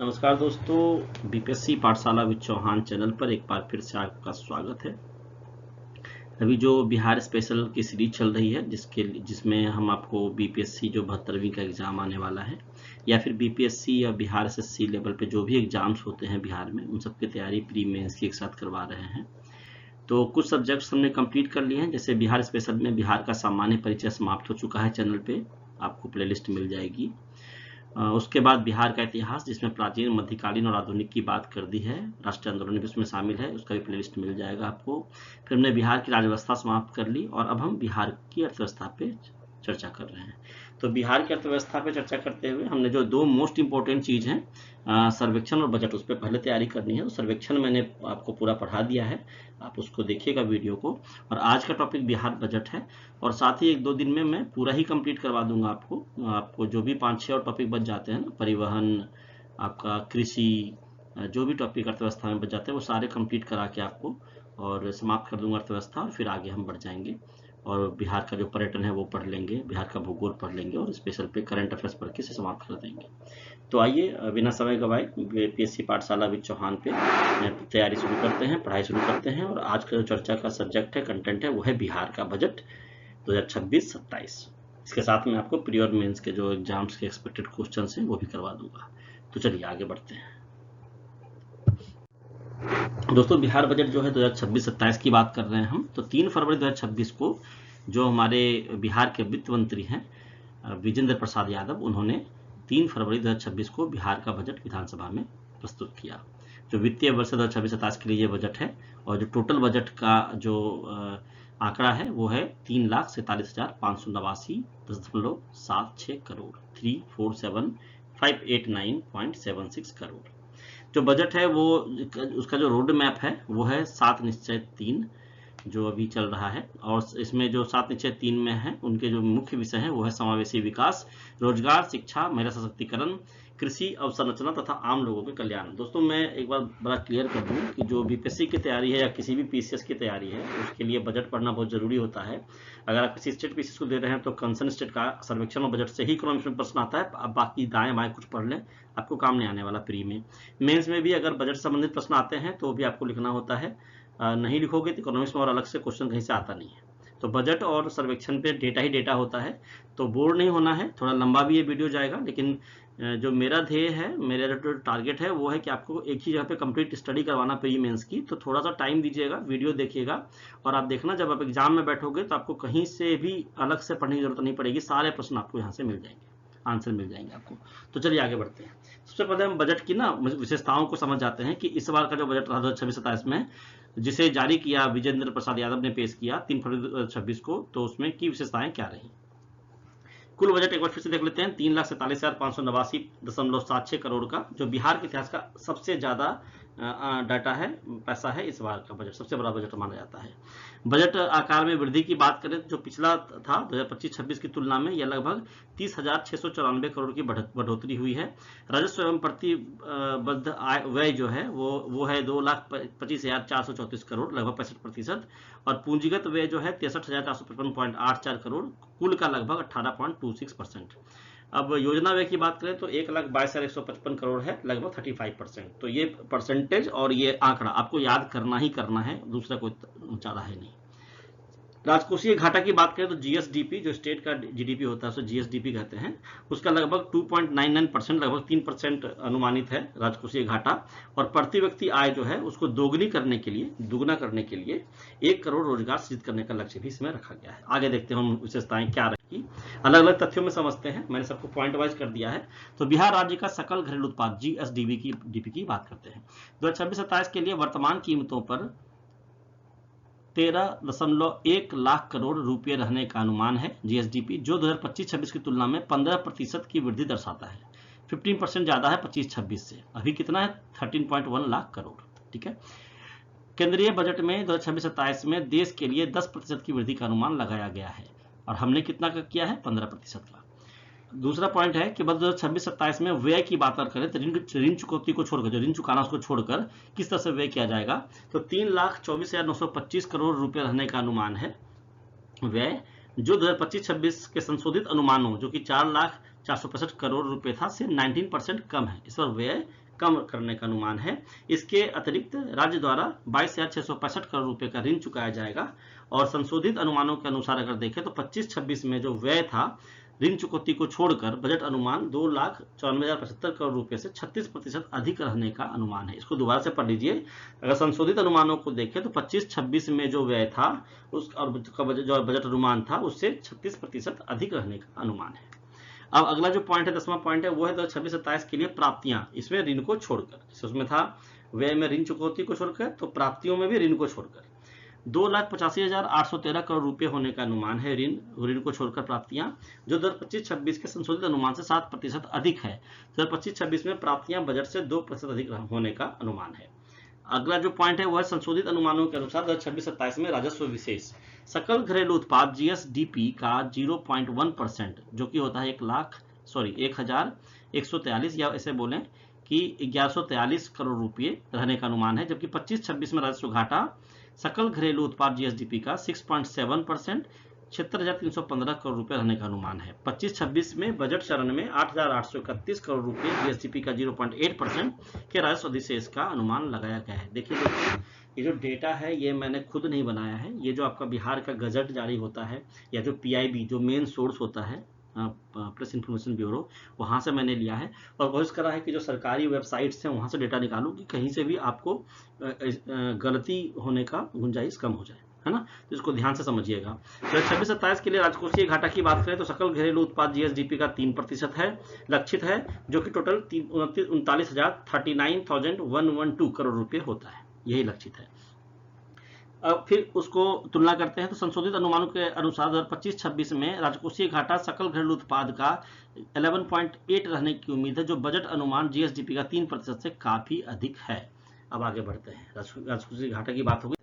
नमस्कार दोस्तों, बीपीएससी पाठशाला विद चौहान चैनल पर एक बार फिर से आपका स्वागत है। अभी जो बिहार स्पेशल की सीरीज चल रही है जिसमें हम आपको बीपीएससी जो 72वीं का एग्जाम आने वाला है या फिर बीपीएससी या बिहार एसएससी लेवल पे जो भी एग्जाम्स होते हैं बिहार में, उन सब की तैयारी प्री मेंस की एक साथ करवा रहे हैं। तो कुछ सब्जेक्ट्स हमने कंप्लीट कर लिए हैं। जैसे बिहार स्पेशल में बिहार का सामान्य परिचय समाप्त हो चुका है, चैनल पे आपको प्लेलिस्ट मिल जाएगी। उसके बाद बिहार का इतिहास, जिसमें प्राचीन, मध्यकालीन और आधुनिक की बात कर दी है, राष्ट्रीय आंदोलन भी उसमें शामिल है, उसका भी प्लेलिस्ट मिल जाएगा आपको। फिर हमने बिहार की राज्यव्यवस्था समाप्त कर ली और अब हम बिहार की अर्थव्यवस्था पे चर्चा कर रहे हैं। तो बिहार की अर्थव्यवस्था पे चर्चा करते हुए हमने जो दो मोस्ट इंपॉर्टेंट चीज हैं, सर्वेक्षण और बजट, उस पर पहले तैयारी करनी है। तो सर्वेक्षण मैंने आपको पूरा पढ़ा दिया है, आप उसको देखिएगा वीडियो को। और आज का टॉपिक बिहार बजट है और साथ ही 1-2 दिन में मैं पूरा ही कंप्लीट करवा दूंगा आपको जो भी 5-6 और टॉपिक बच जाते हैं ना, परिवहन, आपका कृषि, जो भी टॉपिक अर्थव्यवस्था में बच जाते हैं वो सारे कंप्लीट करा के आपको और समाप्त कर दूंगा अर्थव्यवस्था। और फिर आगे हम बढ़ जाएंगे और बिहार का जो पर्यटन है वो पढ़ लेंगे, बिहार का भूगोल पढ़ लेंगे और स्पेशल पे करंट अफेयर्स पढ़ के इसे समाप्त कर देंगे। तो आइए बिना समय गवाए बीपीएससी पाठशाला विद चौहान पे तैयारी शुरू करते हैं, पढ़ाई शुरू करते हैं। और आज का जो चर्चा का सब्जेक्ट है, कंटेंट है, वो है बिहार का बजट 2026-27। इसके साथ में आपको प्री और मेंस के जो एग्जाम्स के एक्सपेक्टेड क्वेश्चन हैं वो भी करवा दूंगा। तो चलिए आगे बढ़ते हैं। दोस्तों, बिहार बजट जो है 2026-27 की बात कर रहे हैं हम। तो 3 फरवरी 2026 को जो हमारे बिहार के वित्त मंत्री हैं विजेंद्र प्रसाद यादव, उन्होंने 3 फरवरी 2026 को बिहार का बजट विधानसभा में प्रस्तुत किया। जो वित्तीय वर्ष 2026-27 के लिए ये बजट है और जो टोटल बजट का जो आंकड़ा है वो है 3,47,589.76 करोड़, 347,589.76 करोड़। जो बजट है वो, उसका जो रोड मैप है वो है 7 निश्चय 3 जो अभी चल रहा है। और इसमें जो 7 निश्चय 3 में है, उनके जो मुख्य विषय है वो है समावेशी विकास, रोजगार, शिक्षा, महिला सशक्तिकरण, कृषि अवसंरचना तथा आम लोगों के कल्याण। दोस्तों, मैं एक बार बड़ा क्लियर कर दूं कि जो बीपीएससी की तैयारी है या किसी भी पीसीएस की तैयारी है, उसके लिए बजट पढ़ना बहुत जरूरी होता है। अगर आप किसी स्टेट पीसीएस को दे रहे हैं तो कंसर्न स्टेट का सर्वेक्षण और बजट से ही इकोनॉमिक्स में प्रश्न आता है। अब बाकी दाएं बाएं कुछ पढ़ लें, आपको काम नहीं आने वाला प्री में। मेंस में भी अगर बजट संबंधित प्रश्न आते हैं तो भी आपको लिखना होता है, नहीं लिखोगे तो इकोनॉमिक्स में और अलग से क्वेश्चन कहीं से आता नहीं है। तो बजट और सर्वेक्षण पे डेटा ही डेटा होता है, तो बोर नहीं होना है। थोड़ा लंबा भी ये वीडियो जाएगा, लेकिन जो मेरा ध्येय है, मेरा जो टारगेट है वो है कि आपको एक ही जगह पे कंप्लीट स्टडी करवाना प्री मेंस की। तो थोड़ा सा टाइम दीजिएगा, वीडियो देखिएगा और आप देखना जब आप एग्जाम में बैठोगे तो आपको कहीं से भी अलग से पढ़ने की जरूरत नहीं पड़ेगी, सारे प्रश्न आपको यहाँ से मिल जाएंगे, आंसर मिल जाएंगे आपको। तो चलिए आगे बढ़ते हैं। सबसे पहले हम बजट की ना विशेषताओं को समझ जाते हैं कि इस बार का जो बजट रहा 2026-27 में, जिसे जारी किया विजेंद्र प्रसाद यादव ने पेश किया 3 फरवरी 2026 को, तो उसमें की विशेषताएं क्या रही। कुल बजट एक बार फिर से देख लेते हैं, 3,47,589.76 करोड़ का, जो बिहार के इतिहास का सबसे ज्यादा डाटा है, पैसा है। इस बार का बजट सबसे बड़ा बजट माना जाता है। बजट आकार में वृद्धि की बात करें तो जो पिछला था 2025-26 की तुलना में यह लगभग 30,694 करोड़ की बढ़ोतरी हुई है। राजस्व एवं प्रतिबद्ध आय व्यय जो है वो है 2,25,434 करोड़, लगभग 65%। और पूंजीगत व्यय जो है 63,455.84 करोड़, कुल का लगभग 18.26%। अब योजना व्यय की बात करें तो 1,22,155 करोड़ है, लगभग 35%। तो ये परसेंटेज और ये आंकड़ा आपको याद करना ही करना है, दूसरा कोई चारा है नहीं। राजकोषीय घाटा की बात करें तो जीएसडीपी, जो स्टेट का जीडीपी होता है उसे जीएसडीपी कहते हैं, उसका लगभग 2.99%, लगभग 3% अनुमानित है राजकोषीय घाटा। और प्रति व्यक्ति आय जो है उसको दोगुना करने के लिए 1 करोड़ रोजगार सृजित करने का लक्ष्य भी इसमें रखा गया है। आगे देखते हैं हम विशेषताएं क्या रही, अलग अलग तथ्यों में समझते हैं। मैंने सबको पॉइंट वाइज कर दिया है। तो बिहार राज्य का सकल घरेलू उत्पाद जीएसडीपी की बात करते हैं। 2026-27 के लिए वर्तमान कीमतों पर 13.1 लाख करोड़ रुपए रहने का अनुमान है जीएसडीपी, जो 2025-26 की तुलना में 15% की वृद्धि दर्शाता है। 15% ज्यादा है 25-26 से। अभी कितना है 13.1 लाख करोड़। ठीक है। केंद्रीय बजट में 2026-27 में देश के लिए 10% की वृद्धि का अनुमान लगाया गया है और हमने कितना का किया है 15% का। दूसरा पॉइंट है कि 2026-27 में व्यय की बात करें तो ऋण चुकौती को छोड़कर, जो ऋण चुकाना उसको छोड़कर किस तरह से व्यय किया जाएगा, तो 3,24,925 करोड़ रुपए रहने का अनुमान है व्यय, जो 2025-26 के संशोधित अनुमानों जो कि 4,04,65 करोड़ रुपए था से 19% कम है। इस पर व्यय कम करने का अनुमान है। इसके अतिरिक्त राज्य द्वारा 22,665 करोड़ रुपए का ऋण चुकाया जाएगा। और संशोधित अनुमानों के अनुसार अगर देखें तो 25-26 में जो व्यय था ऋण चुकौती को छोड़कर बजट अनुमान 2,94,075 करोड़ रुपए से 36% अधिक रहने का अनुमान है। इसको दोबारा से पढ़ लीजिए। अगर संशोधित अनुमानों को देखें तो 25-26 में जो व्यय था उस और जो बजट अनुमान था उससे 36% अधिक रहने का अनुमान है। अब अगला जो पॉइंट है 10वां पॉइंट है वो है 2026-27 के लिए प्राप्तियां, इसमें ऋण को छोड़कर। उसमें था व्यय में ऋण चुकौती को छोड़कर, तो प्राप्तियों में भी ऋण को छोड़कर 2,85,813 करोड़ रुपए होने का अनुमान है। ऋण को छोड़कर प्राप्तियां, जो 2025-26 के संशोधित अनुमान से 7% अधिक है। 2025-26 में प्राप्तियां बजट से 2% अधिक होने का अनुमान है। अगला जो पॉइंट है वह संशोधित अनुमानों के अनुसार 2026-27 में राजस्व विशेष सकल घरेलू उत्पाद जीएसडीपी का 0.1% जो कि होता है 1,143 या ऐसे बोलें कि 1143 करोड़ रुपए रहने का अनुमान है। जबकि 25-26 में राजस्व घाटा सकल घरेलू उत्पाद जीएसडीपी का 6.7% 76,315 करोड़ रुपए रहने का अनुमान है। 25-26 में बजट चरण में 8,831 करोड़ रुपए जीएसडीपी का 0.8% के राजस्व अधिशेष का अनुमान लगाया गया है। देखिए ये जो डेटा है ये मैंने खुद नहीं बनाया है, ये जो आपका बिहार का गजट जारी होता है या जो पीआईबी जो मेन सोर्स होता है प्रेस इन्फॉर्मेशन ब्यूरो, वहां से मैंने लिया है और कोशिश करा है कि जो सरकारी वेबसाइट्स हैं वहां से डेटा निकालूं कि कहीं से भी आपको गलती होने का गुंजाइश कम हो जाए, है ना। तो इसको ध्यान से समझिएगा। तो 26-27 के लिए राजकोषीय घाटा की बात करें तो सकल घरेलू उत्पाद जीएसडीपी का 3% है लक्षित है, जो कि टोटल 39,112 करोड़ रुपए होता है, यही लक्षित है। अब फिर उसको तुलना करते हैं तो संशोधित अनुमानों के अनुसार 2025-26 में राजकोषीय घाटा सकल घरेलू उत्पाद का 11.8 रहने की उम्मीद है, जो बजट अनुमान जीएसडीपी का 3% से काफी अधिक है। अब आगे बढ़ते हैं, राजकोषीय घाटा की बात होगी।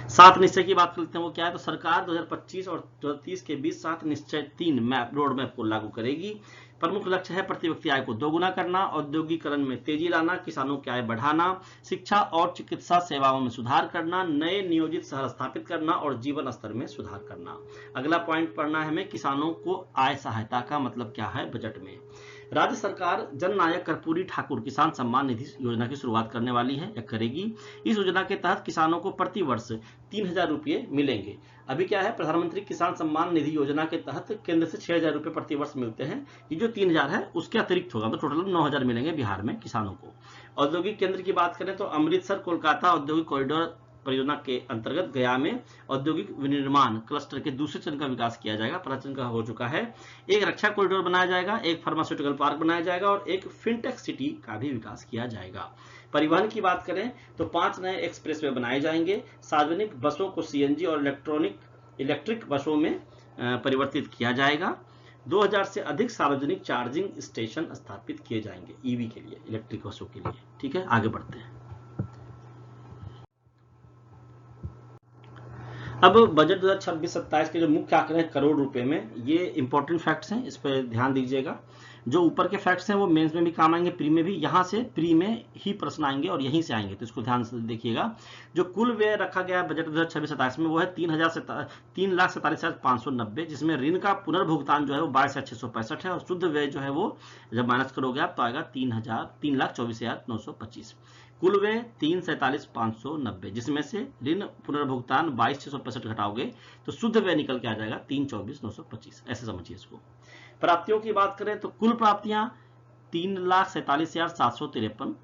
7 निश्चय की बात करते हैं, वो क्या है तो सरकार 2025 और 2030 के बीच 7 निश्चय 3 रोड मैप को लागू करेगी। प्रमुख लक्ष्य है प्रति व्यक्ति आय को दोगुना करना, औद्योगिकरण में तेजी लाना, किसानों की आय बढ़ाना, शिक्षा और चिकित्सा सेवाओं में सुधार करना, नए नियोजित शहर स्थापित करना और जीवन स्तर में सुधार करना। अगला पॉइंट पढ़ना है हमें, किसानों को आय सहायता का मतलब क्या है बजट में। राज्य सरकार जननायक कर्पूरी ठाकुर किसान सम्मान निधि योजना की शुरुआत करने वाली है या करेगी। इस योजना के तहत किसानों को प्रति वर्ष 3,000 रुपये मिलेंगे। अभी क्या है, प्रधानमंत्री किसान सम्मान निधि योजना के तहत केंद्र से 6,000 रुपये प्रति वर्ष मिलते हैं। ये जो 3,000 है उसके अतिरिक्त होगा, तो टोटल 9,000 मिलेंगे बिहार में किसानों को। औद्योगिक केंद्र की बात करें तो अमृतसर कोलकाता औद्योगिक कॉरिडोर परियोजना के अंतर्गत गया में औद्योगिक विनिर्माण क्लस्टर के दूसरे चरण का विकास किया जाएगा, पहला चरण का हो चुका है। एक रक्षा कॉरिडोर बनाया जाएगा, एक फार्मास्यूटिकल पार्क बनाया जाएगा और एक फिनटेक सिटी का भी विकास किया जाएगा। परिवहन की बात करें तो 5 नए एक्सप्रेसवे बनाए जाएंगे। सार्वजनिक बसों को सीएनजी और इलेक्ट्रिक बसों में परिवर्तित किया जाएगा। 2000 से अधिक सार्वजनिक चार्जिंग स्टेशन स्थापित किए जाएंगे ईवी के लिए, इलेक्ट्रिक बसों के लिए। ठीक है, आगे बढ़ते हैं। अब बजट 2026-27 के जो मुख्य आंकड़े हैं करोड़ रुपए में, ये इंपॉर्टेंट फैक्ट्स हैं, इस पर ध्यान दीजिएगा। जो ऊपर के फैक्ट्स हैं वो मेंस में भी काम आएंगे, प्री में भी। यहाँ से प्री में ही प्रश्न आएंगे और यहीं से आएंगे, तो इसको ध्यान से देखिएगा। जो कुल व्यय रखा गया बजट 2026-27 में वो है 3,47,590, जिसमें ऋण का पुनर्भुगतान जो है वो 22,665 है और शुद्ध व्यय जो है वो जब माइनस करोगे आप तो आएगा 3,24,925। कुल व्यय 3,47,590, जिसमें से ऋण पुनर्भुगतान 22,665 घटाओगे तो शुद्ध व्यय निकल के आ जाएगा 3,24,925। ऐसे समझिए इसको। प्राप्तियों की बात करें तो कुल प्राप्तियां 3,47,753,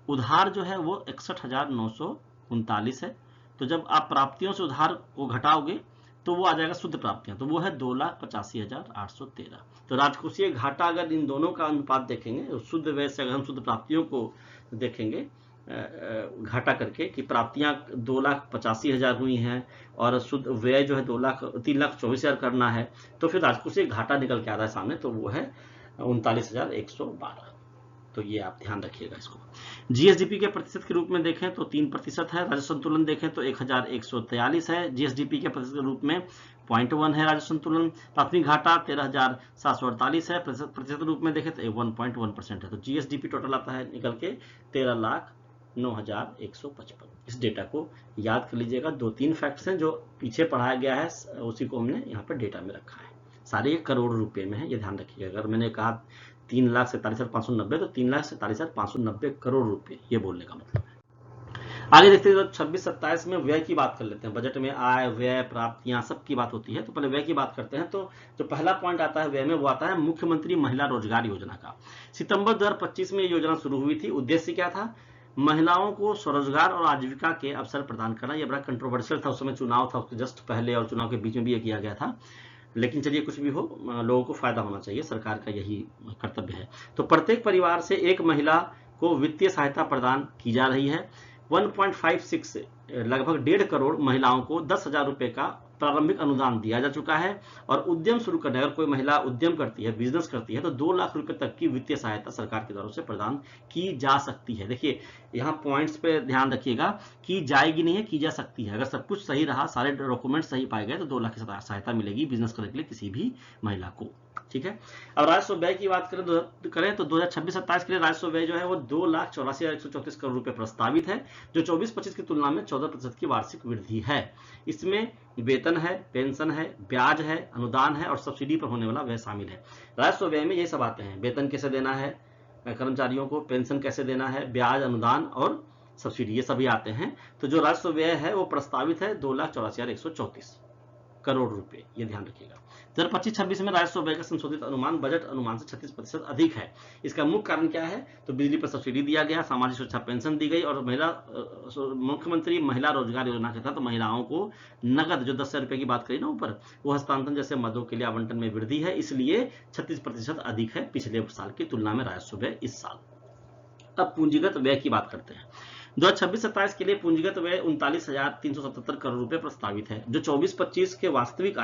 उधार जो है वो 61,939 है। तो जब आप प्राप्तियों से उधार को घटाओगे तो वो आ जाएगा शुद्ध प्राप्तियां, तो वो है 2,85,813। तो राजकोषीय घाटा अगर इन दोनों का अनुपात देखेंगे, शुद्ध व्यय से अगर हम शुद्ध प्राप्तियों को देखेंगे घाटा करके कि प्राप्तियां 2,85,000 हुई हैं और शुद्ध व्यय जो है 3,24,000 करना है, तो फिर राजकोषीय घाटा निकल के आ रहा है सामने, तो वो है 39,112। तो ये आप ध्यान रखिएगा इसको। जीएसडीपी के प्रतिशत के रूप में देखें तो 3% है। राजस्व संतुलन देखें तो 1,143 है। जीएसडीपी के प्रतिशत के रूप में 0.1 है राजस्व संतुलन। प्राथमिक घाटा 13,748 है। प्रतिशत रूप में देखें तो 1.1% है। तो जीएसडीपी टोटल आता है निकल के 13,09,155। इस डेटा को याद कर लीजिएगा। 2-3 फैक्ट्स हैं जो पीछे पढ़ाया गया है, उसी को हमने यहाँ पर डेटा में रखा है। सारे करोड़ रुपए में है, ये ध्यान रखिएगा। अगर मैंने कहा 3,47,590, तो 3,47,590 करोड़ रुपए, ये बोलने का मतलब है। आगे देखते हैं तो 26-27 में व्यय की बात कर लेते हैं। बजट में आय, व्यय, प्राप्तियां सब की बात होती है, तो पहले व्यय की बात करते हैं। तो जो पहला पॉइंट आता है व्यय में, वो आता है मुख्यमंत्री महिला रोजगार योजना का। सितंबर 2025 में ये योजना शुरू हुई थी। उद्देश्य क्या था? महिलाओं को स्वरोजगार और आजीविका के अवसर प्रदान करना। यह बड़ा कंट्रोवर्शियल था, उस समय चुनाव था, उसके जस्ट पहले और चुनाव के बीच में भी ये किया गया था, लेकिन चलिए कुछ भी हो, लोगों को फायदा होना चाहिए, सरकार का यही कर्तव्य है। तो प्रत्येक परिवार से एक महिला को वित्तीय सहायता प्रदान की जा रही है। 1.56 लगभग 1.5 करोड़ महिलाओं को 10,000 रुपए का प्रारंभिक अनुदान दिया जा चुका है। और उद्यम शुरू करने, अगर कोई महिला उद्यम करती है, बिजनेस करती है, तो 2 लाख रुपए तक की वित्तीय सहायता सरकार के द्वारा से प्रदान की जा सकती है। देखिए यहाँ पॉइंट्स पे ध्यान रखिएगा, की जाएगी नहीं है, की जा सकती है। अगर सब कुछ सही रहा, सारे डॉक्यूमेंट सही पाए गए, तो 2 लाख की सहायता मिलेगी बिजनेस करने के लिए किसी भी महिला को। ठीक है। अब राजस्व व्यय की बात करें तो 2026-27 के लिए राजस्व व्यय जो है वो 2,84,134 करोड़ रुपए प्रस्तावित है, जो 24-25 की तुलना में 14% की वार्षिक वृद्धि है। इसमें वेतन है, पेंशन है, ब्याज है, अनुदान है और सब्सिडी पर होने वाला व्यय शामिल है। राजस्व व्यय में ये सब आते हैं, वेतन कैसे देना है कर्मचारियों को, पेंशन कैसे देना है, ब्याज, अनुदान और सब्सिडी, ये सभी आते हैं। तो जो राजस्व व्यय है वो प्रस्तावित है 2,84,134 करोड़ रुपए, ये ध्यान रखिएगा। 2025-26 में राजस्व व्यय का संशोधित अनुमान बजट अनुमान से 36% अधिक है। इसका मुख्य कारण क्या है? तो बिजली पर सब्सिडी दिया गया, सामाजिक सुरक्षा पेंशन दी गई और मुख्यमंत्री महिला रोजगार योजना के तहत तो महिलाओं को नगद, जो 10,000 रुपए की बात करी ना ऊपर, वो हस्तांतरण जैसे मदों के लिए आवंटन में वृद्धि है, इसलिए 36% अधिक है पिछले साल की तुलना में राजस्व व्यय इस साल। अब पूंजीगत व्यय की बात करते हैं। 2026-27 के लिए पूंजीगत व्यय 39,377 करोड़ रुपए प्रस्तावित है, जो 24-25 के वास्तविक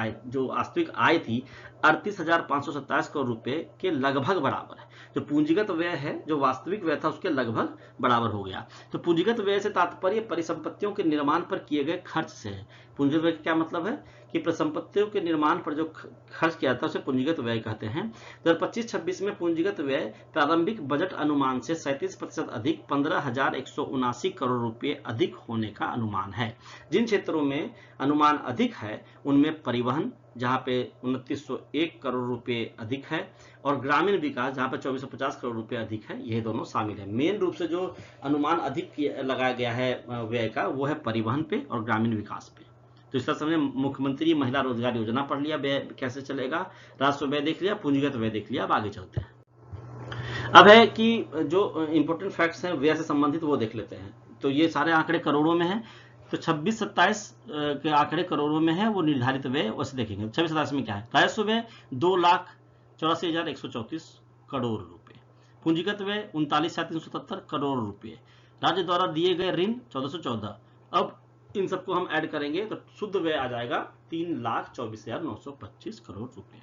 आय थी 38,527 करोड़ रुपए के लगभग बराबर है। जो पूंजीगत व्यय है, जो वास्तविक व्यय था, उसके लगभग बराबर हो गया। तो पूंजीगत व्यय से तात्पर्य परिसंपत्तियों के निर्माण पर किए गए खर्च से है। पूंजीगत व्यय क्या मतलब है? कि परिसंपत्तियों के निर्माण पर जो खर्च किया था उसे पूंजीगत व्यय कहते हैं। 2025-26 में पूंजीगत व्यय प्रारंभिक बजट अनुमान से 37% अधिक 15,179 करोड़ रुपए अधिक होने का अनुमान है। जिन क्षेत्रों में अनुमान अधिक है उनमें परिवहन, जहां पे 2901 करोड़ रुपए अधिक है, और ग्रामीण विकास, जहां पर 2450 करोड़ रुपए अधिक है, ये दोनों शामिल है। मेन रूप से जो अनुमान अधिक लगाया गया है व्यय का, वो है परिवहन पे और ग्रामीण विकास पे। तो इस तरह से हमने मुख्यमंत्री महिला रोजगार योजना पढ़ लिया, व्यय कैसे चलेगा, राजस्व व्यय देख लिया, पूंजीगत व्यय देख लिया। अब आगे चलते हैं। अब है कि जो इंपॉर्टेंट फैक्ट्स हैं व्यय से संबंधित वो देख लेते हैं। तो ये सारे आंकड़े करोड़ों में हैं, तो 26-27 के आंकड़े करोड़ों में है, वो निर्धारित व्यय वैसे देखेंगे। 26-27 में क्या है? राजस्व व्यय 2,84,134 करोड़ रुपए, पूंजीगत व्यय 39,377 करोड़ रुपए, राज्य द्वारा दिए गए ऋण 1414। अब इन सबको हम ऐड करेंगे तो शुद्ध व्यय आ जाएगा 3,24,925 करोड़ रुपए।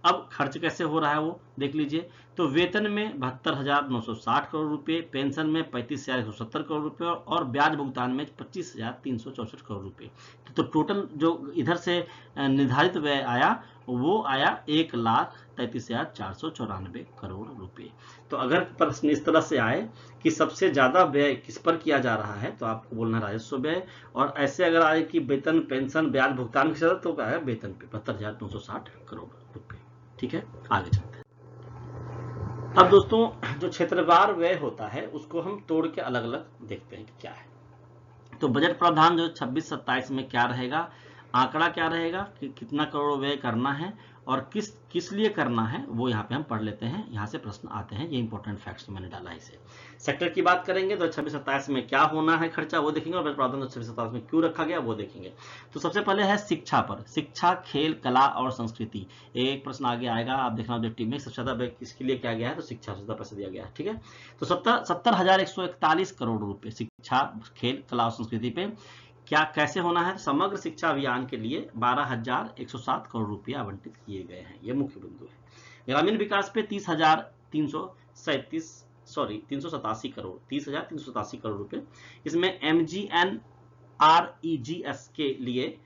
अब खर्च कैसे हो रहा है वो देख लीजिए। तो वेतन में 72,960 करोड़ रुपए, पेंशन में 35,170 करोड़ रुपए और ब्याज भुगतान में 25,364 करोड़ रुपए। तो टोटल जो इधर से निर्धारित व्यय आया वो आया 1,33,494 करोड़ रुपए। तो अगर प्रश्न इस तरह से आए कि सबसे ज्यादा व्यय किस पर किया जा रहा है, तो आपको बोलना राजस्व व्यय। और ऐसे अगर आए कि वेतन, पेंशन, ब्याज भुगतान के साथ, तो क्या है? वेतन पे 72,960 करोड़ रुपए। ठीक है, आगे चलते हैं। अब दोस्तों जो क्षेत्रवार व्यय होता है उसको हम तोड़ के अलग अलग देखते हैं कि क्या है। तो बजट प्रावधान जो 26-27 में क्या रहेगा, आंकड़ा क्या रहेगा कि कितना करोड़ व्यय करना है और किस लिए करना है, वो यहाँ पे हम पढ़ लेते हैं। यहाँ से प्रश्न आते हैं, ये इंपॉर्टेंट फैक्ट्स मैंने डाला है इसे। सेक्टर की बात करेंगे तो 26-27 में क्या होना है खर्चा वो देखेंगे, और बजट प्रावधान 26-27 में क्यों रखा गया वो देखेंगे। तो सबसे पहले है शिक्षा पर, शिक्षा, खेल, कला और संस्कृति। एक प्रश्न आगे आएगा, आप देखना ऑब्जेक्टिव में सबसे ज्यादा किसके लिए क्या गया है, तो शिक्षा से पैसा दिया गया है। ठीक है, तो 70,141 करोड़ रुपए शिक्षा, खेल, कला और संस्कृति पे। क्या कैसे होना है? समग्र शिक्षा अभियान के लिए 12,107 करोड़ रुपया आवंटित किए गए हैं, ये मुख्य बिंदु है। ग्रामीण विकास पे 30,387 करोड़ रुपए। इसमें MGNREGS के लिए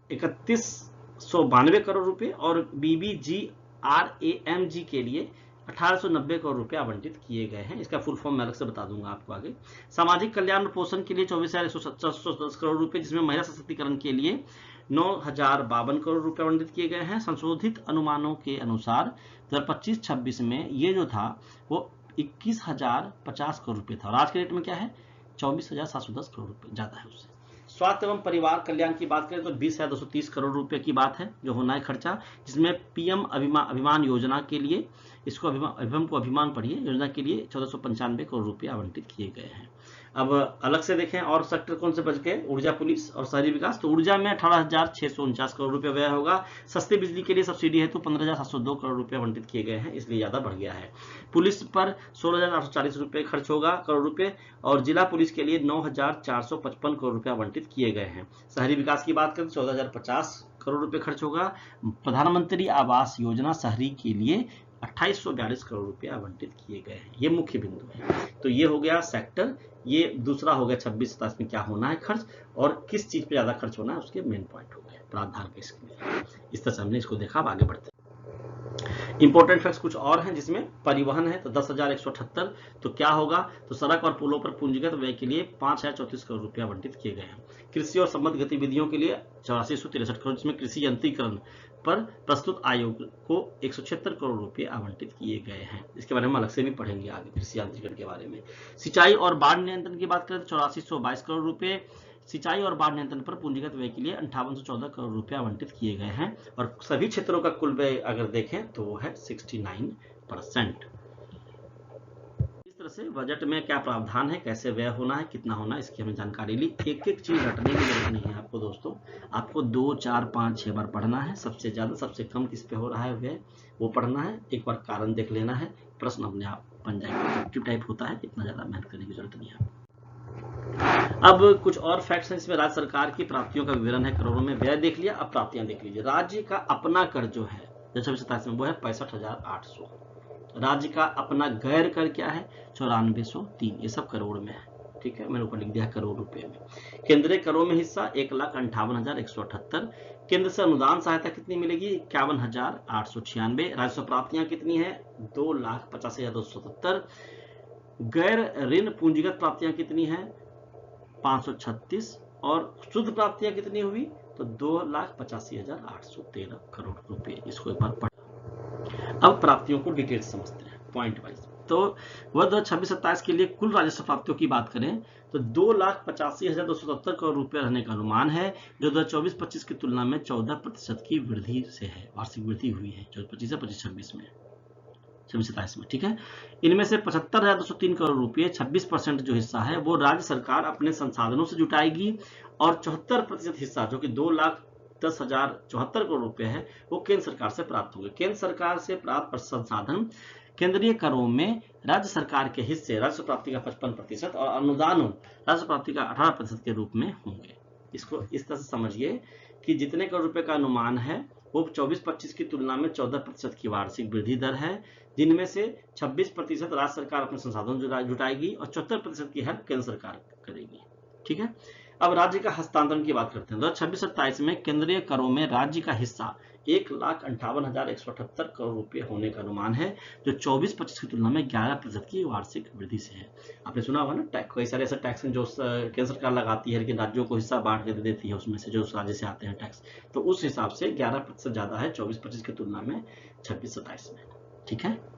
3192 करोड़ रुपए और BBGRAMG के लिए 1890 करोड़ रुपए आवंटित किए गए हैं। इसका फुल फॉर्म मैं अलग से बता दूंगा आपको आगे। सामाजिक कल्याण और पोषण के लिए 24,110 करोड़ रुपए, जिसमें महिला सशक्तिकरण के लिए 9,052 करोड़ रुपए आवंटित किए गए हैं। संशोधित अनुमानों के अनुसार 2025-26 में ये जो था वो 21,050 करोड़ रुपए था और आज के रेट में क्या है 24,710 करोड़ रुपए, ज्यादा है उससे। स्वास्थ्य एवं परिवार कल्याण की बात करें तो 20,230 करोड़ रुपए की बात है जो होना है खर्चा, जिसमें पीएम अभिमान योजना के लिए, इसको अभिमान पढ़िए, योजना के लिए 1495 करोड़ रुपए आवंटित किए गए हैं। अब अलग से देखें और सेक्टर कौन से बच गए, ऊर्जा, पुलिस और शहरी विकास। तो ऊर्जा में 18,649 करोड़ रुपए व्यय होगा। सस्ती बिजली के लिए सब्सिडी है तो 15,702 करोड़ रुपए आवंटित किए गए हैं, इसलिए ज्यादा बढ़ गया है। पुलिस पर 16,840 रुपए खर्च होगा करोड़ रुपए और जिला पुलिस के लिए 9,455 करोड़ रुपए आवंटित किए गए हैं। शहरी विकास की बात करें तो 14,050 करोड़ रुपए खर्च होगा। प्रधानमंत्री आवास योजना शहरी के लिए 2842 करोड़ रुपए आवंटित किए गए हैं। ये मुख्य बिंदु है। तो ये हो गया सेक्टर, ये दूसरा हो गया 26-27 में क्या होना है खर्च और किस चीज पे ज्यादा खर्च होना है उसके मेन पॉइंट हो गए प्रावधान के इसके लिए। इस तरह से हमने इसको देखा। अब आगे बढ़ते हैं। इंपॉर्टेंट फैक्ट्स कुछ और हैं जिसमें परिवहन है तो 10,178। तो क्या होगा, तो सड़क और पुलों पर पूंजीगत व्यय के लिए 5,034 करोड़ रुपए आवंटित किए गए हैं। कृषि और संबद्ध गतिविधियों के लिए 8463 करोड़, जिसमें कृषि यंत्रीकरण पर प्रस्तुत आयोग को 176 करोड़ रुपए आवंटित किए गए हैं। इसके बारे में अलग से भी पढ़ेंगे आगे कृषि यांत्रिकरण के बारे में। सिंचाई और बाढ़ नियंत्रण की बात करें तो 8422 करोड़ रुपए सिंचाई और बाढ़ नियंत्रण पर पूंजीगत व्यय के लिए 5814 करोड़ रुपए आवंटित किए गए हैं और सभी क्षेत्रों का कुल व्यय अगर देखें तो वो है 69%। इस तरह से बजट में क्या प्रावधान है, कैसे व्यय होना है, कितना होना है, इसकी हमें जानकारी ली। एक एक चीज रटने की जरूरत नहीं है आपको दोस्तों, आपको 2, 4, 5, 6 बार पढ़ना है। सबसे ज्यादा सबसे कम किस पे हो रहा है व्यय वो पढ़ना है, एक बार कारण देख लेना है, प्रश्न अपने आप बन जाएगा। टाइप होता है, इतना ज्यादा मेहनत करने की जरूरत नहीं है। अब कुछ और फैक्ट्स हैं इसमें। राज्य सरकार की प्राप्तियों का विवरण है करोड़ों में, व्यय देख लिया, अब प्राप्तियां देख लीजिए। राज्य का अपना कर जो है 26-27 में वो है 65,800। राज्य का अपना गैर कर क्या है 9403, ये सब करोड़ में है, ठीक है, मैंने ऊपर लिख दिया करोड़ रुपए में। केंद्रीय करों में हिस्सा 1,58,178। केंद्र से अनुदान सहायता कितनी मिलेगी 51,896। राजस्व प्राप्तियां कितनी है 2,85,277। गैर ऋण पूंजीगत प्राप्तियां कितनी है 536 और शुद्ध प्राप्तियां कितनी हुई तो 2,85,813 करोड़ रुपए। इसको एक बार पढ़। अब प्राप्तियों को डिटेल समझते हैं पॉइंट वाइज। तो वह 2026-27 के लिए कुल राजस्व प्राप्तियों की बात करें तो 2,85,277 करोड़ रुपए रहने का अनुमान है, जो 2024-25 की तुलना में 14% की वृद्धि से है, वार्षिक वृद्धि हुई है 24 से 25-26 में, 26-27 में, ठीक है। इनमें से 75,203 करोड़ रुपए 26% जो हिस्सा है वो राज्य सरकार अपने संसाधनों से जुटाएगी और 74% हिस्सा जो कि 2,10,074 करोड़ रुपए है वो केंद्र सरकार से प्राप्त होंगे। केंद्र सरकार से प्राप्त संसाधन केंद्रीय करों में राज्य सरकार के हिस्से राजस्व प्राप्ति का 55% और अनुदानों राजस्व प्राप्ति का 18% के रूप में होंगे। इसको इस तरह से समझिए कि जितने करोड़ रुपए का अनुमान है वो 24-25 की तुलना में 14% की वार्षिक वृद्धि दर है, जिनमें से 26% राज्य सरकार अपने संसाधन जुटाएगी और 74% की हेल्प केंद्र सरकार करेगी, ठीक है। अब राज्य का हस्तांतरण की बात करते हैं। 2026-27 में केंद्रीय करों में राज्य का हिस्सा 1,58,178 करोड़ रुपए होने का अनुमान है, जो 24-25 की तुलना में 11% की वार्षिक वृद्धि से है। आपने सुना होगा ना टैक्स, कई सारे ऐसे टैक्स हैं जो केंद्र सरकार लगाती है लेकिन राज्यों को हिस्सा बांट के दे देती है उसमें से जो उस राज्य से आते हैं टैक्स, तो उस हिसाब से 11% ज्यादा है 24-25 की तुलना में 26-27 में, ठीक है।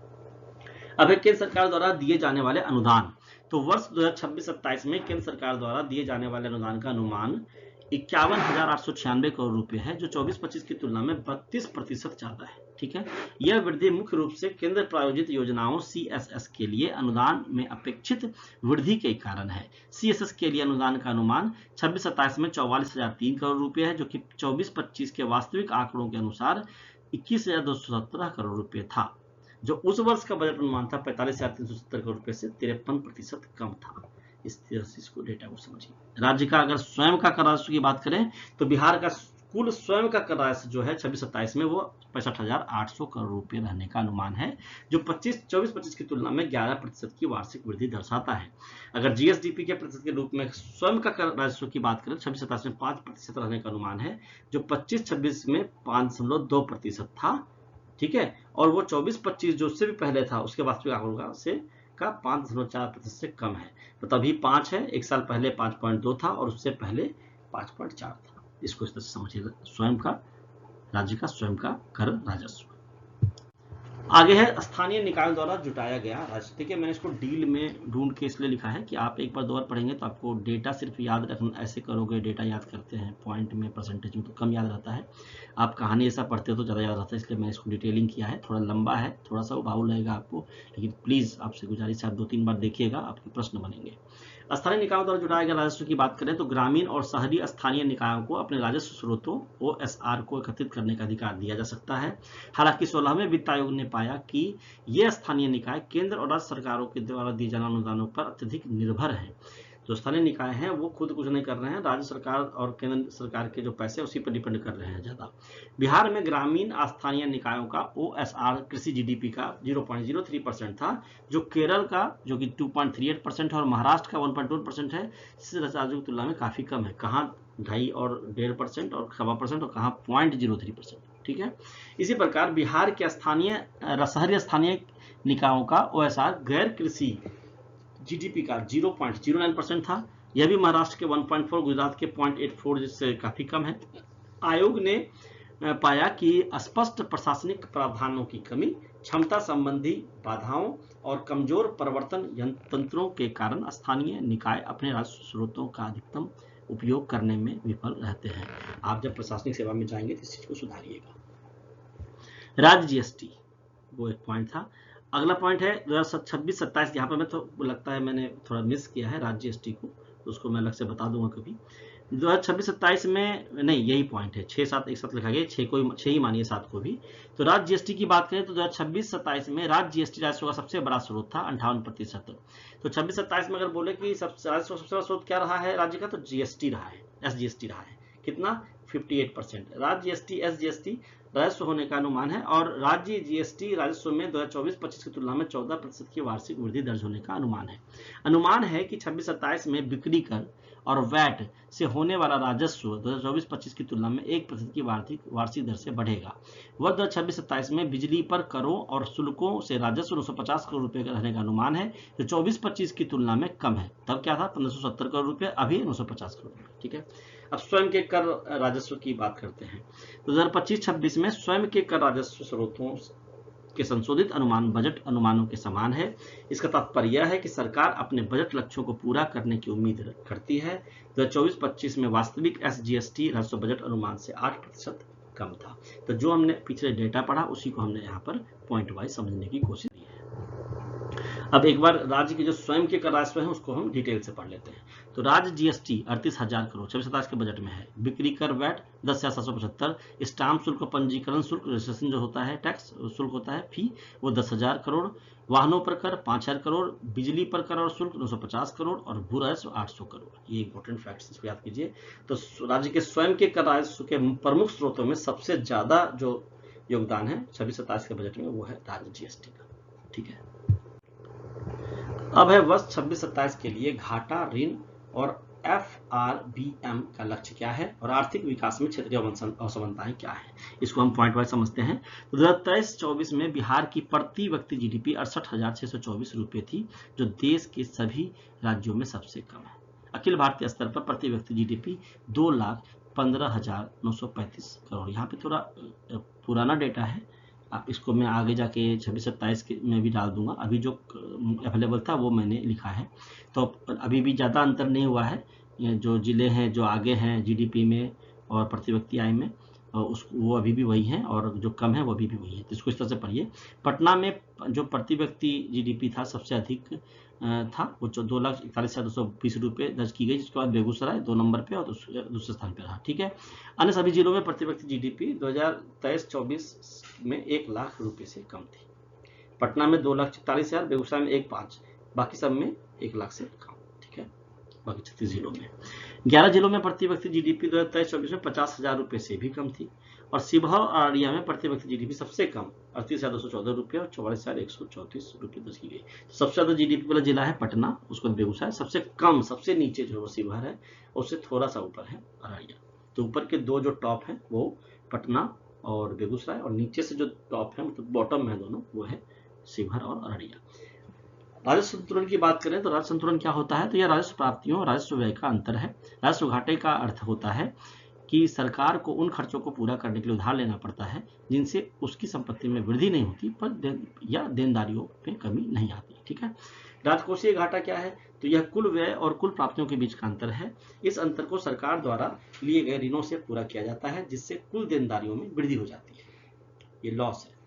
अब केंद्र सरकार द्वारा दिए जाने वाले अनुदान, तो वर्ष 2026-27 में केंद्र सरकार द्वारा दिए जाने वाले अनुदान का अनुमान 51,896 करोड़ रुपए है, जो 24-25 की तुलना में 32% ज्यादा है, ठीक है। यह वृद्धि मुख्य रूप से केंद्र प्रायोजित योजनाओं CSS के लिए अनुदान में अपेक्षित वृद्धि के कारण है। CSS के लिए अनुदान का अनुमान 26-27 में 44,003 करोड़ रुपए है, जो कि 24-25 के वास्तविक आंकड़ों के अनुसार 21,217 करोड़ रुपए था, जो उस वर्ष का बजट अनुमान था 45,370 करोड़ रुपए से 53% कम था। इस तरह से इसको डेटा को समझिए। राज्य का अगर स्वयं का कर राजस्व की बात करें तो बिहार का कुल स्वयं का कर राजस्व जो है 26-27 में वो 65,800 करोड़ रुपए रहने का अनुमान है, जो 24-25 की तुलना में 11% की वार्षिक वृद्धि दर्शाता है। अगर GSDP के प्रतिशत के रूप में स्वयं का कर राजस्व की बात करें 26-27 में 5% रहने का अनुमान है, जो 25-26 में 5.2% था, ठीक है। और वो 24-25 जो उससे भी पहले था उसके वास्तविक आंकड़ों से का 5.4% से कम है। तो तभी 5 है, एक साल पहले 5.2 था और उससे पहले 5.4 था, इसको इस तरह से समझिए, स्वयं का, राज्य का स्वयं का कर राजस्व। आगे है स्थानीय निकायों द्वारा जुटाया गया राजस्व। देखिए मैंने इसको डील में ढूंढ के इसलिए लिखा है कि आप एक बार दो बार पढ़ेंगे तो आपको डेटा सिर्फ याद रखना, ऐसे करोगे डेटा याद करते हैं पॉइंट में परसेंटेज में तो कम याद रहता है, आप कहानी ऐसा पढ़ते हो तो ज़्यादा याद रहता है, इसलिए मैंने इसको डिटेलिंग किया है। थोड़ा लंबा है, थोड़ा सा उबाऊ लगेगा आपको, लेकिन प्लीज़ आपसे गुजारिश है आप 2-3 बार देखिएगा, आपके प्रश्न बनेंगे। स्थानीय निकायों द्वारा जुटाया गया राजस्व की बात करें तो ग्रामीण और शहरी स्थानीय निकायों को अपने राजस्व स्रोतों OSR को एकत्रित करने का अधिकार दिया जा सकता है। हालांकि 16वें वित्त आयोग ने पाया कि ये स्थानीय निकाय केंद्र और राज्य सरकारों के द्वारा दिए जाने अनुदानों पर अत्यधिक निर्भर है। जो स्थानीय निकाय हैं वो खुद कुछ नहीं कर रहे हैं, राज्य सरकार और केंद्र सरकार के जो पैसे उसी पर डिपेंड कर रहे हैं ज़्यादा। बिहार में ग्रामीण स्थानीय निकायों का OSR कृषि GDP का 0.03% था, जो केरल का जो कि 2.38% है और महाराष्ट्र का 1.1% है, जिससे राज्यों की तुलना में काफ़ी कम है। कहाँ 2.5 और 1.5% और 1.25% और कहाँ 0.03%। ठीक है, इसी प्रकार बिहार के शहरी स्थानीय निकायों का OSR गैर कृषि GDP का 0.09% था। यह भी महाराष्ट्र के 1.4, गुजरात के 0.84 जिससे काफी कम है। आयोग ने पाया कि स्पष्ट प्रशासनिक प्रावधानों की कमी, क्षमता संबंधी बाधाओं और कमजोर प्रवर्तन तंत्रों के कारण स्थानीय निकाय अपने राजस्व स्रोतों का अधिकतम उपयोग करने में विफल रहते हैं। आप जब प्रशासनिक सेवा में जाएंगे तो इस चीज को सुधारिएगा। राज्य GST वो एक पॉइंट था। अगला पॉइंट है 2026-27, यहाँ पर मैं तो लगता है मैंने थोड़ा मिस किया है राज्य GST को, तो उसको मैं अलग से बता दूंगा कभी। 2026-27 में नहीं, यही पॉइंट है, 6-7 एक साथ लिखा गया, 6 ही मानिए 7 को भी। तो राज्य GST की बात करें तो 2026-27 में राज्य GST राजस्व का सबसे बड़ा स्रोत था 58%। तो 26-27 में अगर बोले कि राजस्व का सबसे बड़ा स्रोत क्या रहा है राज्य का, तो GST रहा है, SGST रहा है। कितना? 58%। राज्य GST SGST राजस्व होने का अनुमान है और राज्य GST राजस्व में 2024-25 की तुलना में 14% की वार्षिक वृद्धि दर्ज होने का अनुमान है कि 26-27 में बिक्री कर और वैट से होने वाला राजस्व 2024-25 की तुलना में 1% की वार्षिक दर से बढ़ेगा। वर्ष 2026-27 में बिजली पर करों और शुल्कों से राजस्व 950 करोड़ रुपए का रहने का अनुमान है, जो 24-25 की तुलना में कम है। तब क्या था? 1570 करोड़ रुपए, अभी 950 करोड़ रुपए। ठीक है, अब स्वयं के कर राजस्व की बात करते हैं। 2025-26 में स्वयं के कर राजस्व स्रोतों के संशोधित अनुमान बजट अनुमानों के समान है। इसका तात्पर्य यह है कि सरकार अपने बजट लक्ष्यों को पूरा करने की उम्मीद करती है। 2024-25 में वास्तविक SGST राजस्व बजट अनुमान से 8% कम था। तो जो हमने पिछले डेटा पढ़ा उसी को हमने यहाँ पर पॉइंट वाइज समझने की कोशिश की है। अब एक बार राज्य के जो स्वयं के कर राजस्व है उसको हम डिटेल से पढ़ लेते हैं। तो राज्य GST 38,000 करोड़ 26-27 के बजट में है। बिक्री कर वैट 10,775, स्टाम्प शुल्क, पंजीकरण शुल्क, रजिस्ट्रेशन जो होता है टैक्स शुल्क होता है फी, वो 10,000 करोड़, वाहनों पर कर 5,000 करोड़, बिजली पर कर और शुल्क 950 करोड़ और भू राजस्व 800 करोड़। ये इंपॉर्टेंट फैक्ट्स इसको याद कीजिए। तो राज्य के स्वयं के कर राजस्व के प्रमुख स्रोतों में सबसे ज्यादा जो योगदान है 26-27 के बजट में वो है राज्य GST का। ठीक है, अब है वर्ष 26-27 के लिए घाटा, ऋण और FRBM का लक्ष्य क्या है और आर्थिक विकास में क्षेत्रीय असमानताएं क्या है, इसको हम पॉइंट वाइज समझते हैं। तो 2023-24 में बिहार की प्रति व्यक्ति GDP 68,624 रुपए थी, जो देश के सभी राज्यों में सबसे कम है। अखिल भारतीय स्तर पर प्रति व्यक्ति GDP 2,15,935 करोड़। यहाँ पे थोड़ा पुराना डेटा है, आप इसको मैं आगे जाके 26-27 में भी डाल दूंगा। अभी जो अवेलेबल था वो मैंने लिखा है, तो अभी भी ज़्यादा अंतर नहीं हुआ है। जो जिले हैं जो आगे हैं GDP में और प्रति व्यक्ति आय में, वो अभी भी वही हैं और जो कम है वो अभी भी वही है। तो इसको इस तरह से पढ़िए। पटना में जो प्रति व्यक्ति GDP था सबसे अधिक था, वो 2,41,220 रुपये दर्ज की गई, जिसके बाद बेगूसराय 2 नंबर पे और दूसरे स्थान पे रहा। ठीक है, अन्य सभी जिलों में प्रति व्यक्ति GDP 2023-24 में 1 लाख रुपए से कम थी। पटना में 2,44,000, बेगूसराय में 1,500, बाकी सब में 1 लाख से कम। ठीक है, बाकी 36 जिलों में 11 जिलों में प्रति व्यक्ति GDP 2023-24 में 50,000 रुपए से भी कम थी। और शिवहर और अररिया में प्रति व्यक्ति GDP सबसे कम 38,214 रुपये और 44,134 रुपये दर्ज की गई। सबसे ज्यादा GDP वाला जिला है पटना, उसको बेगूसराय, सबसे कम सबसे नीचे जो शिवहर है, उससे थोड़ा सा ऊपर है अररिया। तो ऊपर के दो जो टॉप है वो पटना और बेगूसराय, और नीचे से जो टॉप है मतलब बॉटम में है दोनों, वो है शिवहर और अररिया। राजस्व संतुलन की बात करें तो राजस्व संतुलन क्या होता है? तो यह राजस्व प्राप्तियों और राजस्व व्यय का अंतर है। राजस्व घाटे का अर्थ होता है कि सरकार को उन खर्चों को पूरा करने के लिए उधार लेना पड़ता है जिनसे उसकी संपत्ति में वृद्धि नहीं होती या देनदारियों में कमी नहीं आती। ठीक है, राजकोषीय घाटा क्या है? तो यह कुल व्यय और कुल प्राप्तियों के बीच का अंतर है। इस अंतर को सरकार द्वारा लिए गए ऋणों से पूरा किया जाता है, जिससे कुल देनदारियों में वृद्धि हो जाती है। ये लॉस है।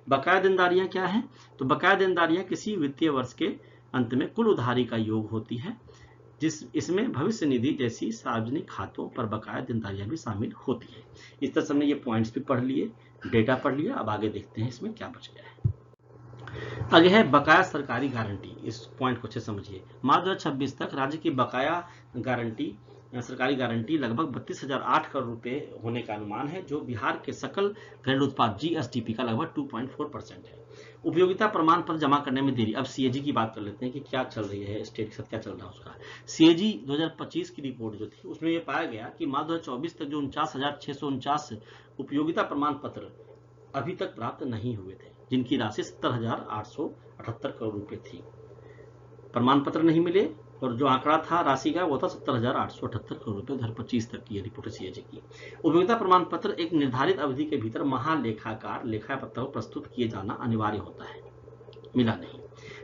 बकाया देनदारियां क्या है? तो बकाया देनदारियां किसी वित्तीय वर्ष के अंत में कुल उधारी का योग होती है, इसमें भविष्य निधि जैसी सार्वजनिक खातों पर बकाया देनदारियां भी शामिल होती है। इस तरह से हमने ये पॉइंट्स भी पढ़ लिए, डेटा पढ़ लिया। अब आगे देखते हैं इसमें क्या बच गया है। आगे है बकाया सरकारी गारंटी। इस पॉइंट को अच्छे समझिए। मार्च 2026 तक राज्य की बकाया गारंटी सरकारी गारंटी लगभग 32,008 करोड़ रुपए होने का अनुमान है, जो बिहार के सकल घरेलू उत्पाद GSDP का लगभग 2.4% है। उपयोगिता प्रमाण पत्र जमा करने में देरी। अब CAG की बात कर लेते हैं कि क्या चल रही है, स्टेट के साथ क्या चल रहा है उसका। CAG 2025 की रिपोर्ट जो थी उसमें यह पाया गया कि मार्च 2024 तक जो 49,649 उपयोगिता प्रमाण पत्र अभी तक प्राप्त नहीं हुए थे, जिनकी राशि 70,878 करोड़ रुपए थी। प्रमाण पत्र नहीं मिले और जो आंकड़ा था राशि का वो था 70,878 करोड़ रुपए 2025 तक की रिपोर्ट CAG की। उपयोगिता प्रमाण पत्र एक निर्धारित अवधि के भीतर महालेखाकार लेखा पत्र को प्रस्तुत किए जाना अनिवार्य होता है, मिला नहीं।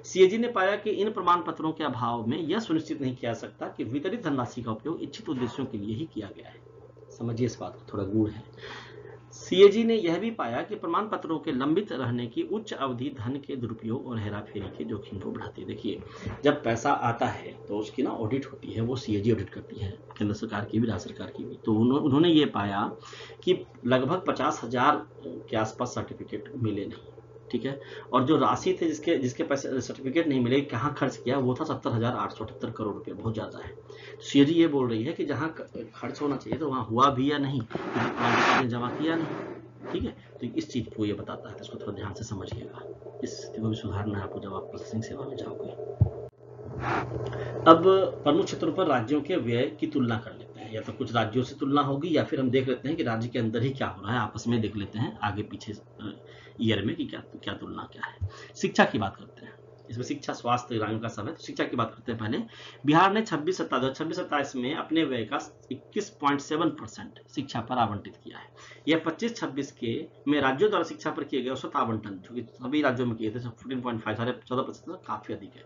CAG ने पाया कि इन प्रमाण पत्रों के अभाव में यह सुनिश्चित नहीं किया जा सकता कि वितरित धनराशि का उपयोग इच्छित उद्देश्यों के लिए ही किया गया है। समझिए इस बात को, थोड़ा गूढ़ है। CAG ने यह भी पाया कि प्रमाण पत्रों के लंबित रहने की उच्च अवधि धन के दुरुपयोग और हेराफेरी के जोखिम को बढ़ाती है। देखिए, जब पैसा आता है तो उसकी ना ऑडिट होती है, वो CAG ऑडिट करती है, केंद्र सरकार की भी, राज्य सरकार की भी। तो उन्होंने ये पाया कि लगभग 50,000 के आसपास सर्टिफिकेट मिले नहीं। ठीक है, और जो राशि थे जिसके पैसे सर्टिफिकेट नहीं मिले, कहाँ खर्च किया, वो था 70,878 करोड़ रुपए, बहुत ज्यादा है। CAG ये बोल रही है कि जहां खर्च होना चाहिए तो वहां हुआ भी या नहीं, क्योंकि जमा किया नहीं। ठीक है, तो इस चीज को ये बताता है, तो इसको थोड़ा ध्यान से समझिएगा। इस स्थिति को भी सुधारना है आपको जब आप प्रोसेसिंग सेवा में जाओगे। अब प्रमुख क्षेत्रों पर राज्यों के व्यय की तुलना कर लेते हैं। या तो कुछ राज्यों से तुलना होगी, या फिर हम देख लेते हैं कि राज्य के अंदर ही क्या हो रहा है, आपस में देख लेते हैं आगे पीछे ईयर में कि क्या तुलना क्या है। शिक्षा की बात करते हैं, इसमें शिक्षा, स्वास्थ्य, ग्रामीण का सब है। तो शिक्षा की बात करते हैं पहले। बिहार ने 26-27 में अपने व्यय का 21.7% शिक्षा पर आवंटित किया है। यह 25-26 के में राज्यों द्वारा शिक्षा पर किए गए औसत आवंटन, जो कि सभी राज्यों में किए थे, 14.5, 14% काफी अधिक है।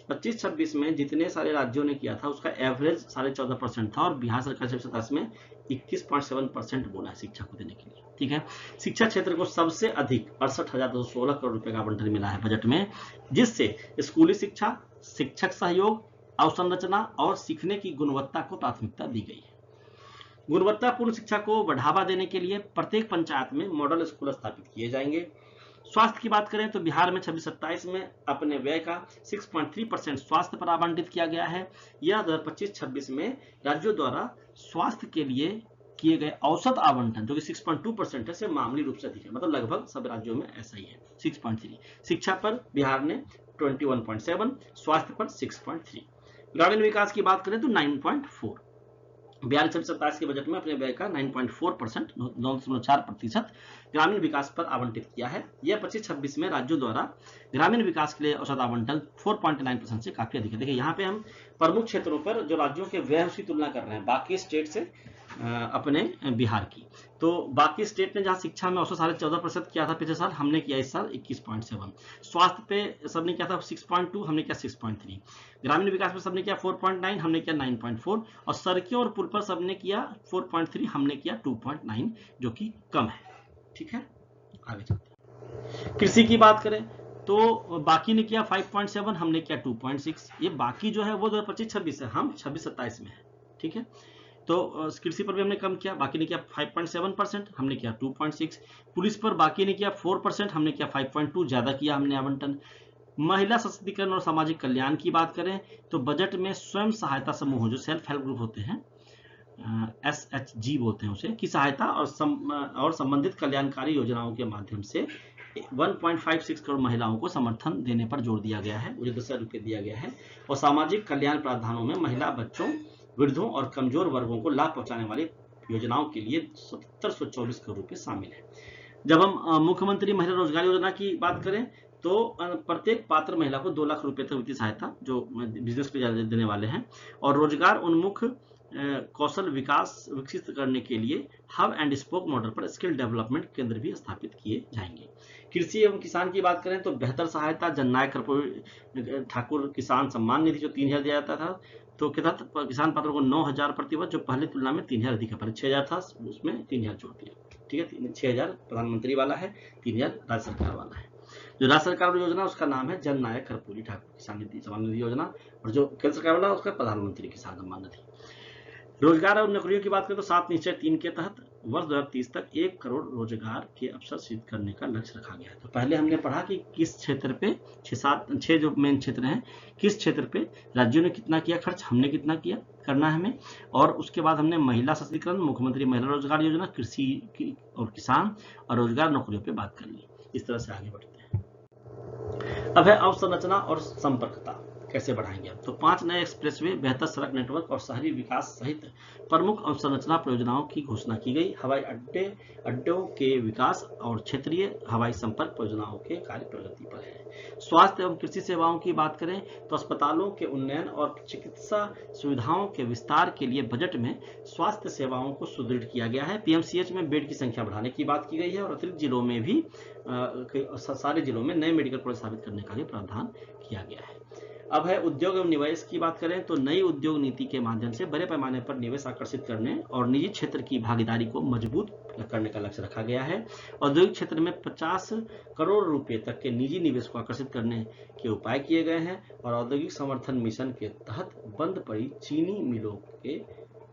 25-26 में जितने सारे राज्यों ने किया था उसका एवरेज 14.5% था, और बिहार सरकार 27 में 21.7% बोला है शिक्षा को देने के लिए। ठीक है, शिक्षा क्षेत्र को सबसे अधिक 68,216 करोड़ रुपए का आवंटन मिला है बजट में, जिससे स्कूली शिक्षा, शिक्षक सहयोग, अवसंरचना और सीखने की गुणवत्ता को प्राथमिकता दी गई है। गुणवत्तापूर्ण शिक्षा को बढ़ावा देने के लिए प्रत्येक पंचायत में मॉडल स्कूल स्थापित किए जाएंगे। स्वास्थ्य की बात करें तो बिहार में 26-27 में अपने व्यय का 6.3% स्वास्थ्य पर आवंटित किया गया है। यह 2025-26 में राज्यों द्वारा स्वास्थ्य के लिए किए गए औसत आवंटन, जो कि 6.2% है, से मामूली रूप से अधिक है। मतलब लगभग सब राज्यों में ऐसा ही है, 6.3। शिक्षा पर बिहार ने 21.7, स्वास्थ्य पर 6.3। ग्रामीण विकास की बात करें तो 9.4। बिहार 26-27 के बजट में अपने व्यय का 9.4%, 9.4% ग्रामीण विकास पर आवंटित किया है। यह 25-26 में राज्यों द्वारा ग्रामीण विकास के लिए औसत आवंटन 4.9% से काफी अधिक है। देखिए, यहाँ पे हम प्रमुख क्षेत्रों पर जो राज्यों के व्यय उसकी तुलना कर रहे हैं बाकी स्टेट से, अपने बिहार की। तो बाकी स्टेट ने जहां शिक्षा में औसत 14.5% किया था पिछले साल, हमने किया इस साल 21.7। स्वास्थ्य पे सबने किया था 6.2, हमने किया 6.3। ग्रामीण विकास में सबने किया 4.9, हमने किया 9.4, और सड़कें और पुल पर सबने किया 4.3, हमने किया 2.9, जो कि कम है। ठीक है, आगे चलते हैं। कृषि की बात करें तो बाकी ने किया 5.7, हमने किया 2.6। ये बाकी जो है वो 2025-26 है, हम 26-27 में है। ठीक है, तो कृषि पर भी हमने कम किया, बाकी ने किया 5.7%, हमने किया 2.6। पुलिस पर बाकी ने किया 4%, हमने किया 5.2, ज्यादा किया हमने आवंटन। महिला सशक्तिकरण और सामाजिक कल्याण की बात करें तो बजट में स्वयं सहायता समूह, जो सेल्फ हेल्प ग्रुप होते हैं, SHG बोलते हैं उसे, की सहायता और संबंधित कल्याणकारी योजनाओं के माध्यम से 1.56 करोड़ महिलाओं को समर्थन देने पर जोर दिया गया है, मुझे 10,000 रुपये दिया गया है। और सामाजिक कल्याण प्रावधानों में महिला, बच्चों, वृद्धों और कमजोर वर्गों को लाभ पहुंचाने वाली योजनाओं के लिए 7724 करोड़ रुपए शामिल है। जब हम मुख्यमंत्री महिला रोजगार योजना की बात करें तो प्रत्येक पात्र महिला को 2 लाख रुपए तक वित्तीय सहायता, जो बिजनेस के लिए देने वाले हैं, और रोजगार उन्मुख कौशल विकास विकसित करने के लिए हब एंड स्पोक मॉडल पर स्किल डेवलपमेंट केंद्र भी स्थापित किए जाएंगे। कृषि एवं किसान की बात करें तो बेहतर सहायता जननायक कर्पूरी ठाकुर किसान सम्मान निधि जो 3000 दिया जाता था, तो के तहत किसान पात्रों को 9000 प्रतिवर्ष, जो पहले तुलना में 3000 अधिक है। पहले 6000 था, उसमें 3000 जोड़ दिया। ठीक है, 6000 प्रधानमंत्री वाला है, 3000 राज्य सरकार वाला है। जो राज्य सरकार योजना उसका नाम है जननायक कर्पूरी ठाकुर किसान निधि सम्मान निधि योजना, और जो केंद्र सरकार वाला उसका प्रधानमंत्री किसान सम्मान निधि। रोजगार और नौकरियों की बात करें तो 7 निश्चय 3 के तहत वर्ष 2030 तक 1 करोड़ रोजगार के अवसर सृजित करने का लक्ष्य रखा गया है। तो पहले हमने पढ़ा कि किस क्षेत्र पे 6 जो मेन क्षेत्र हैं, किस क्षेत्र पे राज्यों ने कितना किया खर्च, हमने कितना किया करना है हमें, और उसके बाद हमने महिला सशक्तिकरण, मुख्यमंत्री महिला रोजगार योजना, कृषि और किसान और रोजगार नौकरियों पे बात कर ली। इस तरह से आगे बढ़ते हैं। अब है अवसंरचना और संपर्कता कैसे बढ़ाएंगे। तो 5 नए एक्सप्रेसवे, बेहतर सड़क नेटवर्क और शहरी विकास सहित प्रमुख अवसंरचना परियोजनाओं की घोषणा की गई। हवाई अड्डों के विकास और क्षेत्रीय हवाई संपर्क परियोजनाओं के कार्य प्रगति पर है। स्वास्थ्य एवं कृषि सेवाओं की बात करें तो अस्पतालों के उन्नयन और चिकित्सा सुविधाओं के विस्तार के लिए बजट में स्वास्थ्य सेवाओं को सुदृढ़ किया गया है। पीएमसीएच में बेड की संख्या बढ़ाने की बात की गई है, और अतिरिक्त जिलों में भी सारे जिलों में नए मेडिकल कॉलेज स्थापित करने का भी प्रावधान किया गया है। अब है उद्योग एवं निवेश की बात करें तो नई उद्योग नीति के माध्यम से बड़े पैमाने पर निवेश आकर्षित करने और निजी क्षेत्र की भागीदारी को मजबूत करने का लक्ष्य रखा गया है। औद्योगिक क्षेत्र में 50 करोड़ रुपए तक के निजी निवेश को आकर्षित करने के उपाय किए गए हैं, और औद्योगिक समर्थन मिशन के तहत बंद पड़ी चीनी मिलों के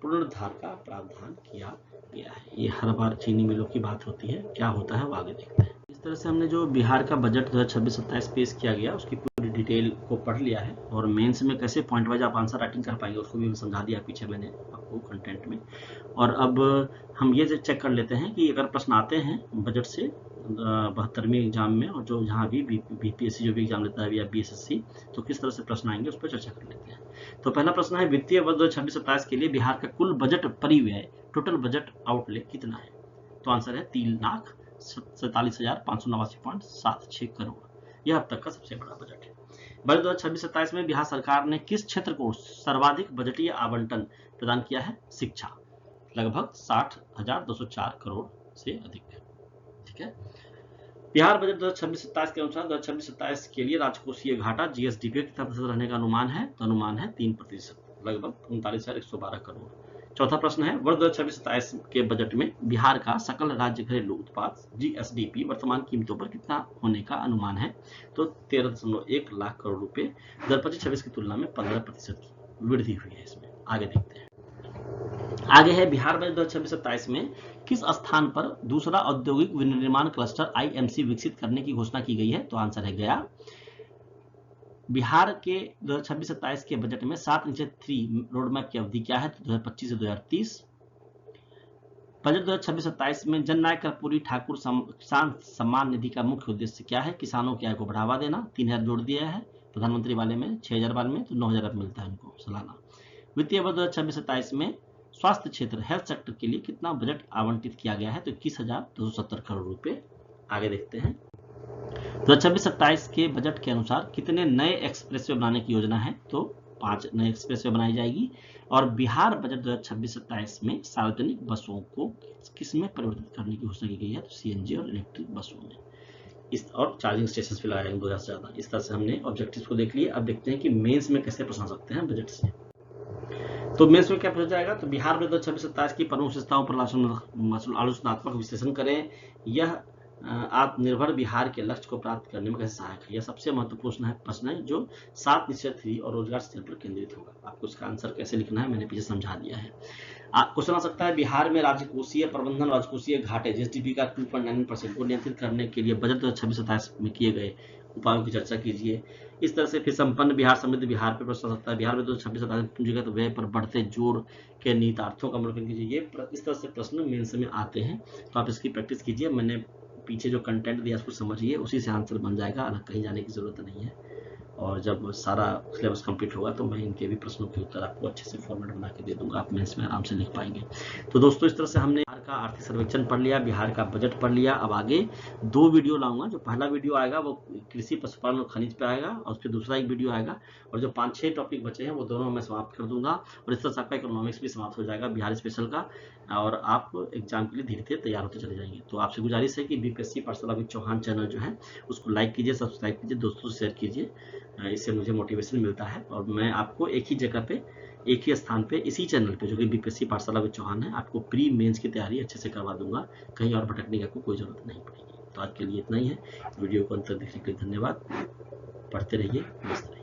पुनरुद्धार का प्रावधान किया गया है। ये हर बार चीनी मिलों की बात होती है, क्या होता है वो आगे देखते हैं। इस तरह से हमने जो बिहार का बजट 2026-27 पेश किया गया उसकी पूरी डिटेल को पढ़ लिया है, और मेंस में कैसे पॉइंट वाइज आप आंसर राइटिंग कर पाएंगे उसको भी समझा दिया पीछे मैंने आपको कंटेंट में। और अब हम ये चेक कर लेते हैं कि अगर प्रश्न आते हैं बजट से 72वें एग्जाम में, और जो जहाँ भी बीपीएससी जो भी एग्जाम लेता है या बीएसएससी, तो किस तरह से प्रश्न आएंगे उस पर चर्चा कर लेते हैं। तो पहला प्रश्न है, वित्तीय वर्ष 2026-27 के लिए बिहार का कुल बजट परिव्यय, टोटल बजट आउटले कितना है। तो आंसर है 3,47,589.76 करोड़। यह अब तक का सबसे बड़ा बजट है। बजट 2026-27 में बिहार सरकार ने किस क्षेत्र को सर्वाधिक बजटीय आवंटन प्रदान किया है। शिक्षा, लगभग 60,204 करोड़ से अधिक है। ठीक है, बिहार बजट 2026-27 के अनुसार 2026-27 के लिए राजकोषीय घाटा जीएसडीपी कितना प्रतिशत रहने का अनुमान है। तो अनुमान है 3%, लगभग 39,112 करोड़। चौथा प्रश्न है, वर्ष 2026-27 के बजट में बिहार का सकल राज्य घरेलू उत्पाद जीएसडीपी वर्तमान कीमतों पर कितना होने का अनुमान है। तो 13.1 लाख करोड़ रुपए 2025-26 की तुलना में 15% की वृद्धि हुई है इसमें। आगे देखते हैं। आगे है, बिहार बजट 2026-27 में किस स्थान पर दूसरा औद्योगिक विनिर्माण क्लस्टर आईएमसी विकसित करने की घोषणा की गई है। तो आंसर है गया। बिहार के 2026-27 के बजट में 7 निश्चय 3 रोड मैप की अवधि क्या है। तो 2025 से 2030। बजट 2026-27 में जननायक कर्पूरी ठाकुर किसान सम्मान निधि का मुख्य उद्देश्य क्या है। किसानों की आय को बढ़ावा देना, 3000 जोड़ दिया है। प्रधानमंत्री वाले में 6000 वाले में तो 9000 मिलता है उनको सालाना। वित्तीय वर्ष 2026-27 में स्वास्थ्य क्षेत्र हेल्थ सेक्टर के लिए कितना बजट आवंटित किया गया है। तो 21,270 करोड़ रुपए। आगे देखते हैं। 2026-27 के बजट के अनुसार कितने नए एक्सप्रेसवे बनाने की योजना है। तो 5 नए एक्सप्रेसवे बनाई जाएगी। और बिहार बजट 2026-27 में सार्वजनिक बसों को किस में परिवर्तित करने की घोषणा की गई है। तो सीएनजी और इलेक्ट्रिक बसों में, और चार्जिंग स्टेशन भी लगाए जाएंगे 2000 से ज्यादा। इस तरह से हमने ऑब्जेक्टिव्स को देख लिए। अब देखते हैं कि मेंस में कैसे प्रश्न आ सकते हैं बजट से। तो मेंस में क्या पूछा जाएगा। तो बिहार बजट 2026-27 की प्रमुख विशेषताओं पर आलोचनात्मक विश्लेषण करें। यह आत्मनिर्भर बिहार के लक्ष्य को प्राप्त करने में कैसे सहायक है। यह सबसे महत्वपूर्ण प्रश्न है जो 7 निश्चय 3 और रोजगार सृजन पर केंद्रित होगा। आपको इसका आंसर कैसे लिखना है मैंने पीछे समझा दिया है। क्वेश्चन आ सकता है, बिहार में राजकोषीय प्रबंधन राजकोषीय घाटे जीएसडीपी का 2.9% को नियंत्रित करने के लिए बजट 2026-27 में किए गए उपायों की चर्चा कीजिए। इस तरह से फिर संपन्न बिहार समृद्ध बिहार पर प्रश्न आ सकता है। बिहार में 2026-27 पूंजीगत व्यय पर बढ़ते जोर के निहितार्थों का अवलोकन कीजिए। ये इस तरह से प्रश्न मेंस में आते हैं, तो आप इसकी प्रैक्टिस कीजिए। मैंने पीछे जो कंटेंट दिया उसको समझिए, उसी से आंसर बन जाएगा, अलग कहीं जाने की जरूरत नहीं है। और जब सारा सिलेबस कंप्लीट होगा तो मैं इनके भी प्रश्नों के उत्तर आपको अच्छे से फॉर्मेट बना के दे दूंगा, आप मेंस में आराम से लिख पाएंगे। तो दोस्तों, इस तरह से हमने का आर्थिक सर्वेक्षण पढ़ लिया, बिहार का बजट पढ़ लिया। अब आगे 2 वीडियो लाऊंगा। जो पहला वीडियो आएगा वो कृषि, पशुपालन और खनिज पे आएगा, और उसके दूसरा एक वीडियो आएगा, और जो 5-6 टॉपिक बचे हैं वो दोनों मैं समाप्त कर दूंगा, और इस तरह से आपका इकोनॉमिक्स भी समाप्त हो जाएगा बिहार स्पेशल का, और आप एग्जाम के लिए धीरे धीरे तैयार होते चले जाएंगे। तो आपसे गुजारिश है कि बीपीएससी पाठशाला विद चौहान चैनल जो है उसको लाइक कीजिए, सब्सक्राइब कीजिए, दोस्तों से शेयर कीजिए, इससे मुझे मोटिवेशन मिलता है। और मैं आपको एक ही जगह पे, एक ही स्थान पे, इसी चैनल पे जो कि बीपीएससी पाठशाला विद चौहान है, आपको प्री मेंस की तैयारी अच्छे से करवा दूंगा। कहीं और भटकने की आपको कोई जरूरत नहीं पड़ेगी। तो आज के लिए इतना ही है। वीडियो को अंत तक देखने के लिए धन्यवाद। पढ़ते रहिए, मस्त रहिए।